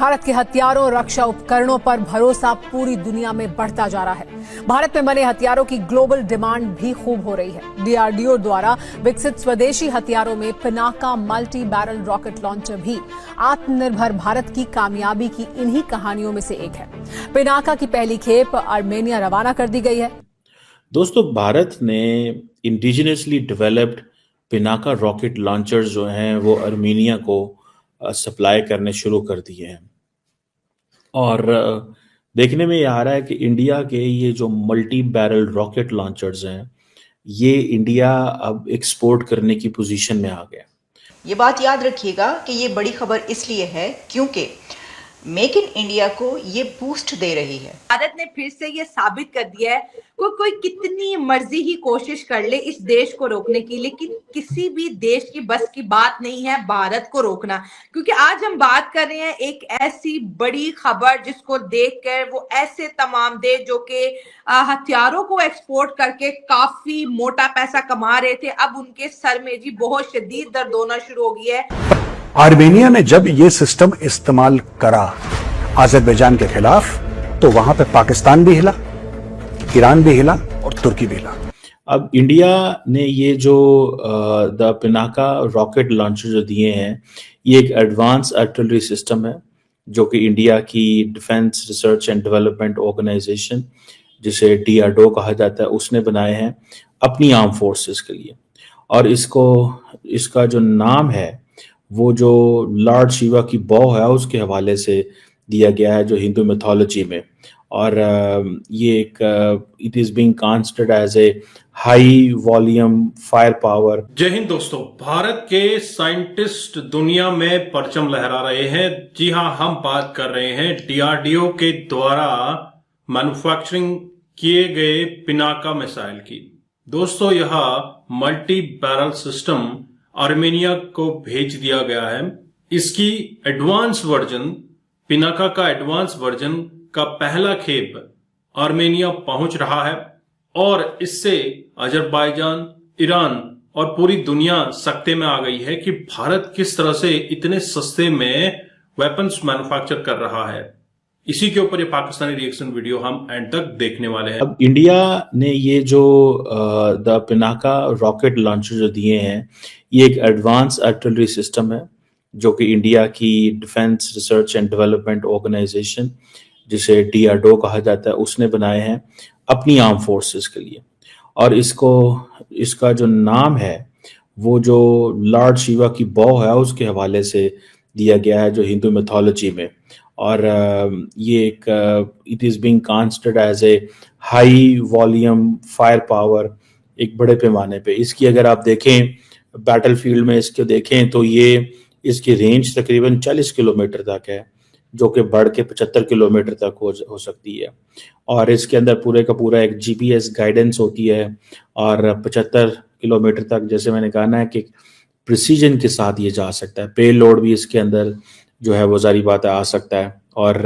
भारत के हथियारों और रक्षा उपकरणों पर भरोसा पूरी दुनिया में बढ़ता जा रहा है। भारत में बने हथियारों की ग्लोबल डिमांड भी खूब हो रही है। डीआरडीओ द्वारा विकसित स्वदेशी हथियारों में Pinaka multi barrel rocket launcher भी आत्मनिर्भर भारत की कामयाबी की इन्हीं कहानियों में से एक है। पिनाका की पहली खेप आर्मेनिया रवाना कर दी गई है। दोस्तों, भारत ने indigenously developed Pinaka rocket launchers जो हैं वो आर्मेनिया को सप्लाई करने शुरू कर दिए हैं। और देखने में ये आ रहा है कि इंडिया के ये जो मल्टी बैरल रॉकेट लॉन्चर्स हैं ये इंडिया अब एक्सपोर्ट करने की पोजीशन में आ गया। ये बात याद रखिएगा कि ये बड़ी खबर इसलिए है क्योंकि मेक इन इंडिया को ये बूस्ट दे रही है। भारत ने फिर से ये साबित कर दिया है कोई कितनी मर्जी ही कोशिश कर ले इस देश को रोकने की, लेकिन किसी भी देश की बस की बात नहीं है भारत को रोकना। क्योंकि आज हम बात कर रहे हैं एक ऐसी बड़ी खबर जिसको देखकर वो ऐसे तमाम देश जो कि हथियारों को एक्सपोर्ट करके काफी मोटा पैसा कमा रहे थे, अब उनके सर में जी बहुत शदीद दर्द होना शुरू हो गया है। आर्मेनिया ने जब ये सिस्टम इस्तेमाल करा अजरबैजान के खिलाफ तो वहां पे पाकिस्तान भी हिला, ईरान भी हिला और तुर्की भी हिला। अब इंडिया ने ये जो द पिनाका रॉकेट लॉन्चर जो दिए हैं ये एक एडवांस आर्टिलरी सिस्टम है जो कि इंडिया की defence research and development organisation जिसे डीआरडीओ कहा जाता है उसने बनाए हैं अपनी आर्म फोर्सेस के लिए। और इसका जो नाम है वो जो लॉर्ड शिवा की बॉ है उसके हवाले से दिया गया है जो हिंदू मिथोलॉजी में। और ये एक it is being considered as a high volume fire power. जय हिंद दोस्तों, भारत के साइंटिस्ट दुनिया में परचम लहरा रहे हैं। जी हां, हम बात कर रहे हैं डीआरडीओ के द्वारा मैन्युफैक्चरिंग किए गए पिनाका मिसाइल की। दोस्तों, यह मल्टी बैरल सिस्टम आर्मेनिया को भेज दिया गया है। इसकी एडवांस वर्जन, पिनाका का एडवांस वर्जन का पहला खेप आर्मेनिया पहुंच रहा है और इससे अजरबैजान, ईरान और पूरी दुनिया सकते में आ गई है कि भारत किस तरह से इतने सस्ते में वेपन्स मैन्युफैक्चर कर रहा है। इसी के ऊपर ये पाकिस्तानी रिएक्शन वीडियो हम एंड तक देखने वाले हैं। अब इंडिया ने ये जो द पिनाका रॉकेट लॉन्चर जो दिए हैं ये एक एडवांस आर्टिलरी सिस्टम है जो कि इंडिया की defence research and development organisation जिसे डीआरडीओ कहा जाता है उसने बनाए हैं अपनी आर्म फोर्सेस के लिए। और इसका जो नाम है वो जो लॉर्ड शिवा की बॉ है उसके हवाले से दिया गया है जो हिंदू मिथोलॉजी में। और ये एक it is being considered as a high volume fire power, एक बड़े पैमाने पे। इसकी अगर आप देखें बैटलफील्ड में इसको देखें तो ये इसकी रेंज तकरीबन 40 किलोमीटर तक है जो कि बढ़ के 75 किलोमीटर तक हो सकती है। और इसके अंदर पूरे का पूरा एक जीपीएस गाइडेंस होती है और 75 किलोमीटर तक, जैसे मैंने कहा ना, कि प्रिसीजन के साथ ये जा सकता है। पे लोड भी इसके अंदर जो है वो जारी बात है आ सकता है। और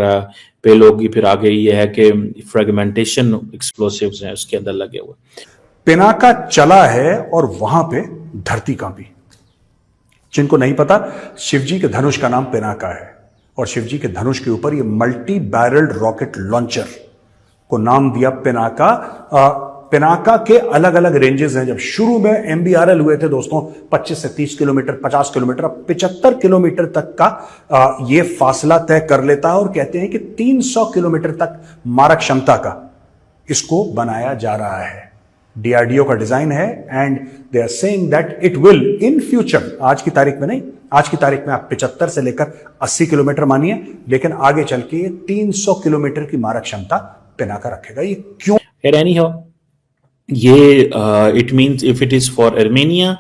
पे लोड की फिर आगे ये है कि फ्रेगमेंटेशन एक्सप्लोसिव्स हैं उसके अंदर लगे हुए। पिनाका चला है और वहां पे धरती कांपी। जिनको नहीं पता, शिवजी के धनुष का नाम पिनाका है और शिवजी के धनुष के ऊपर ये मल्टी बैरल रॉकेट लॉन्चर को नाम दिया पिनाका। पिनाका के अलग अलग रेंजेस हैं। जब शुरू में एमबीआरएल हुए थे दोस्तों 25 से 30 किलोमीटर, 50 किलोमीटर, 75 किलोमीटर तक का ये फासला तय कर लेता है। और कहते हैं कि 300 किलोमीटर तक मारक क्षमता का इसको बनाया जा रहा है। डीआरडीओ का डिजाइन है and they are saying that it will in future, आज की तारीख में नहीं, आज की तारीख में आप 75 से लेकर 80 किलोमीटर मानिए, लेकिन आगे चल के 300 किलोमीटर की मारक क्षमता पिनाका रखेगा। ये क्यों? ये it means if it is for Armenia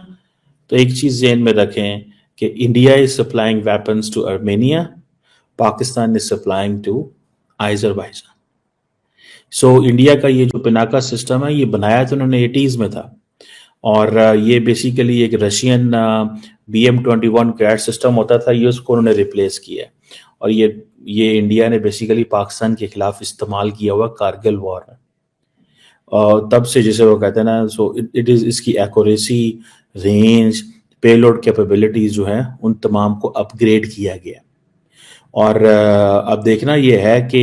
तो एक चीज ज़हन में रखें कि India is supplying weapons to Armenia, Pakistan is supplying to Azerbaijan. So India का ये जो पिनाका सिस्टम है ये बनाया तो उन्होंने 80s में था और ये बेसिकली एक रशियन BM-21 कैट सिस्टम होता था, ये उसको उन्होंने रिप्लेस किया है। और ये इंडिया ने बेसिकली पाकिस्तान के खिलाफ इस्तेमाल किया हुआ कारगिल वॉर में। तब से जैसे वो कहते हैं ना, सो इट इज इसकी एक्यूरेसी, रेंज, पेलोड कैपेबिलिटीज जो हैं उन तमाम को अपग्रेड किया गया। और अब देखना ये है कि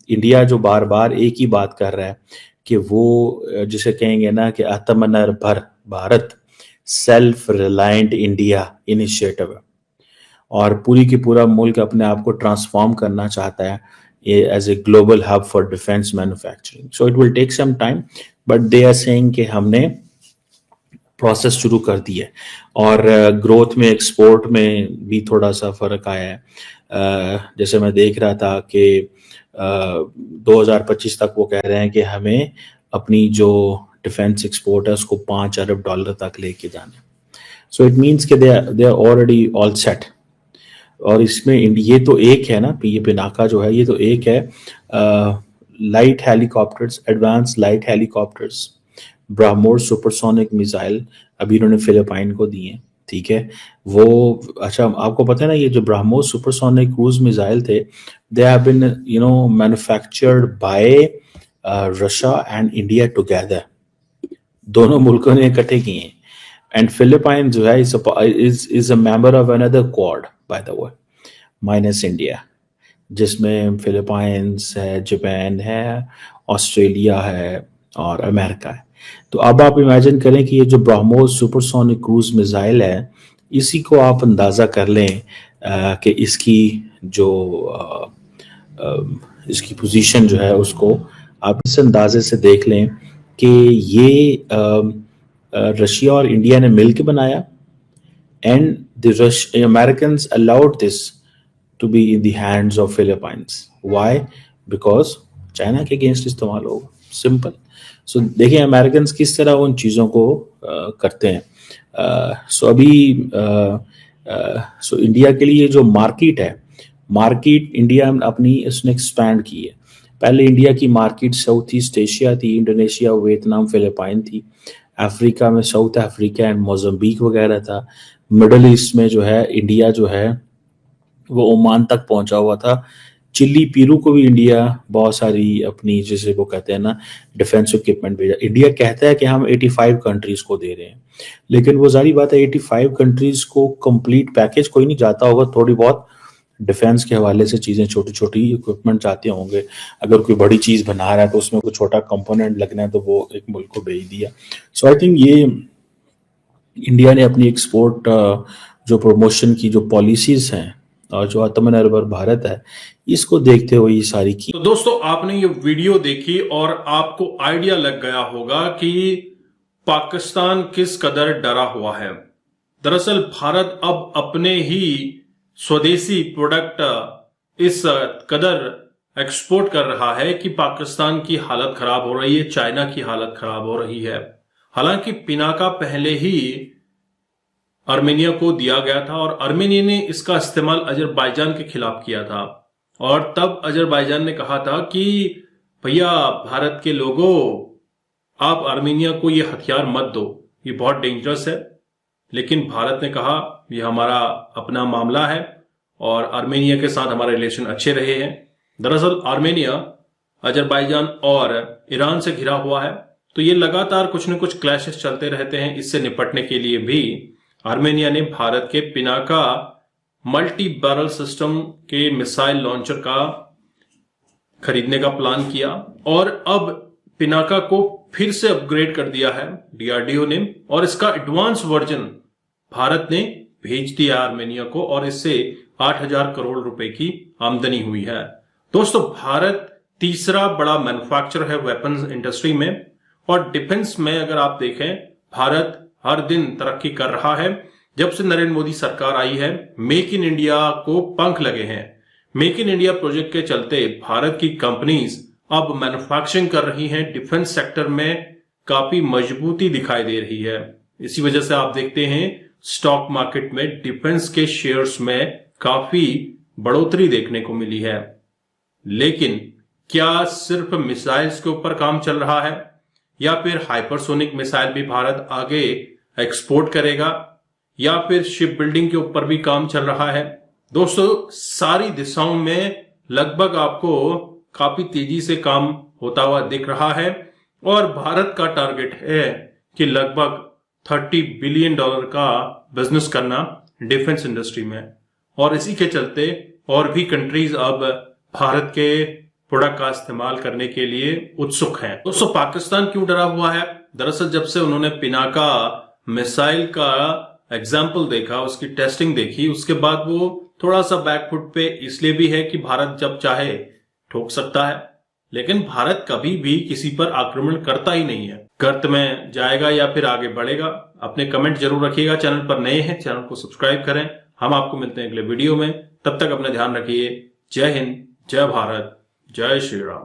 इंडिया जो बार बार एक ही बात कर रहा है कि वो जिसे कहेंगे ना कि आत्मनिर्भर Bharat, self reliant India initiative है, और पूरी की पूरा मुल्क अपने आप को ट्रांसफॉर्म करना चाहता है as a global hub for defence manufacturing. So it will take some time, but they are saying कि हमने प्रोसेस शुरू कर दी है. और ग्रोथ में, एक्सपोर्ट में भी थोड़ा सा फर्क आया है. जैसे मैं देख रहा था कि 2025 तक वो कह रहे हैं कि हमें अपनी जो डिफेंस एक्सपोर्ट है उसको $5 अरब तक लेके जाना है. सो इट मीन्स कि they are already all set. और इसमें ये तो एक है ना, ये पिनाका जो है ये तो एक है. Light helicopters, advance light helicopters, BrahMos supersonic missile अभी इन्होंने फिलिपाइन को दिए, ठीक है. वो अच्छा, आपको पता है ना, ये जो ब्रह्मोस सुपरसोनिक क्रूज मिसाइल थे, they have been manufactured by Russia and India together. दोनों मुल्कों ने इकट्ठे किए हैं. एंड फिलिपाइन जो है is a member of another quad by the way, minus India, जिसमें फिलिपाइंस है, जापान है, ऑस्ट्रेलिया है और अमेरिका है. तो अब आप इमेजिन करें कि ये जो ब्रह्मोस सुपरसोनिक क्रूज मिसाइल है, इसी को आप अंदाज़ा कर लें कि इसकी जो इसकी पोजीशन जो है उसको आप इस अंदाजे से देख लें कि ये रशिया और इंडिया ने मिलकर बनाया, and the Americans allowed this to be in the hands of Philippines. Why? Because China के अगेंस्ट इस्तेमाल होगा. सिंपल. सो देखिए अमेरिकन किस तरह उन चीज़ों को करते हैं. सो अभी सो इंडिया के लिए जो मार्केट है, मार्केट इंडिया अपनी इसने एक्सपैंड की है. पहले इंडिया की मार्केट साउथ ईस्ट एशिया थी, इंडोनेशिया, वियतनाम, फिलिपाइन थी. अफ्रीका में साउथ अफ्रीका एंड मोज़म्बिक वगैरह था. मिडल ईस्ट में जो है इंडिया जो है वो ओमान तक पहुंचा हुआ था. चिली, पीरू को भी इंडिया बहुत सारी अपनी, जैसे वो कहते हैं ना, डिफेंस इक्विपमेंट भेजा. इंडिया कहता है कि हम 85 कंट्रीज को दे रहे हैं, लेकिन वो जारी बात है 85 कंट्रीज को कंप्लीट पैकेज कोई नहीं जाता होगा. थोड़ी बहुत डिफेंस के हवाले से चीज़ें, छोटी छोटी इक्विपमेंट जाते होंगे. अगर कोई बड़ी चीज़ बना रहा है तो उसमें कोई छोटा कंपोनेंट लगना है तो वो एक मुल्क को भेज दिया. सो आई थिंक ये इंडिया ने अपनी एक्सपोर्ट जो प्रमोशन की जो पॉलिसीज हैं और जो आत्मनिर्भर भारत है, इसको देखते हुए ये सारी की. तो दोस्तों, आपने ये वीडियो देखी और आपको आइडिया लग गया होगा कि पाकिस्तान किस कदर डरा हुआ है. दरअसल भारत अब अपने ही स्वदेशी प्रोडक्ट इस कदर एक्सपोर्ट कर रहा है कि पाकिस्तान की हालत खराब हो रही है, चाइना की हालत खराब हो रही है. हालांकि पिनाका पहले ही आर्मेनिया को दिया गया था और आर्मेनिया ने इसका इस्तेमाल अजरबैजान के खिलाफ किया था. और तब अजरबैजान ने कहा था कि भैया भारत के लोगों, आप आर्मेनिया को ये हथियार मत दो, ये बहुत डेंजरस है. लेकिन भारत ने कहा ये हमारा अपना मामला है और आर्मेनिया के साथ हमारे रिलेशन अच्छे रहे हैं. दरअसल आर्मेनिया अजरबैजान और ईरान से घिरा हुआ है, तो ये लगातार कुछ न कुछ क्लैशेस चलते रहते हैं. इससे निपटने के लिए भी आर्मेनिया ने भारत के पिनाका मल्टी बैरल सिस्टम के मिसाइल लॉन्चर का खरीदने का प्लान किया और अब पिनाका को फिर से अपग्रेड कर दिया है डीआरडीओ ने, और इसका एडवांस वर्जन भारत ने भेज दिया आर्मेनिया को और इससे 8,000 करोड़ रुपए की आमदनी हुई है. दोस्तों, भारत तीसरा बड़ा मैन्युफैक्चरर है वेपन्स इंडस्ट्री में, और डिफेंस में अगर आप देखें भारत हर दिन तरक्की कर रहा है. जब से नरेंद्र मोदी सरकार आई है, मेक इन इंडिया को पंख लगे हैं. मेक इन इंडिया प्रोजेक्ट के चलते भारत की कंपनीज अब मैन्युफैक्चरिंग कर रही हैं. डिफेंस सेक्टर में काफी मजबूती दिखाई दे रही है. इसी वजह से आप देखते हैं स्टॉक मार्केट में डिफेंस के शेयर्स में काफी बढ़ोतरी देखने को मिली है. लेकिन क्या सिर्फ मिसाइल्स के ऊपर काम चल रहा है या फिर हाइपरसोनिक मिसाइल भी भारत आगे एक्सपोर्ट करेगा या फिर शिप बिल्डिंग के ऊपर भी काम चल रहा है? दोस्तों, सारी दिशाओं में लगभग आपको काफी तेजी से काम होता हुआ दिख रहा है और भारत का टारगेट है कि लगभग $30 बिलियन का बिजनेस करना डिफेंस इंडस्ट्री में. और इसी के चलते और भी कंट्रीज अब भारत के प्रोडक्ट का इस्तेमाल करने के लिए उत्सुक हैं। दोस्तों, पाकिस्तान क्यों डरा हुआ है? दरअसल जब से उन्होंने पिनाका मिसाइल का एग्जाम्पल देखा, उसकी टेस्टिंग देखी, उसके बाद वो थोड़ा सा बैकफुट पे इसलिए भी है कि भारत जब चाहे ठोक सकता है, लेकिन भारत कभी भी किसी पर आक्रमण करता ही नहीं है। गर्त में जाएगा या फिर आगे बढ़ेगा? अपने कमेंट जरूर रखिएगा। चैनल पर नए हैं, चैनल को सब्सक्राइब करें। हम आपको मिलते हैं अगले वीडियो में, तब तक अपना ध्यान रखिए। जय हिंद, जय भारत, जय श्री राम।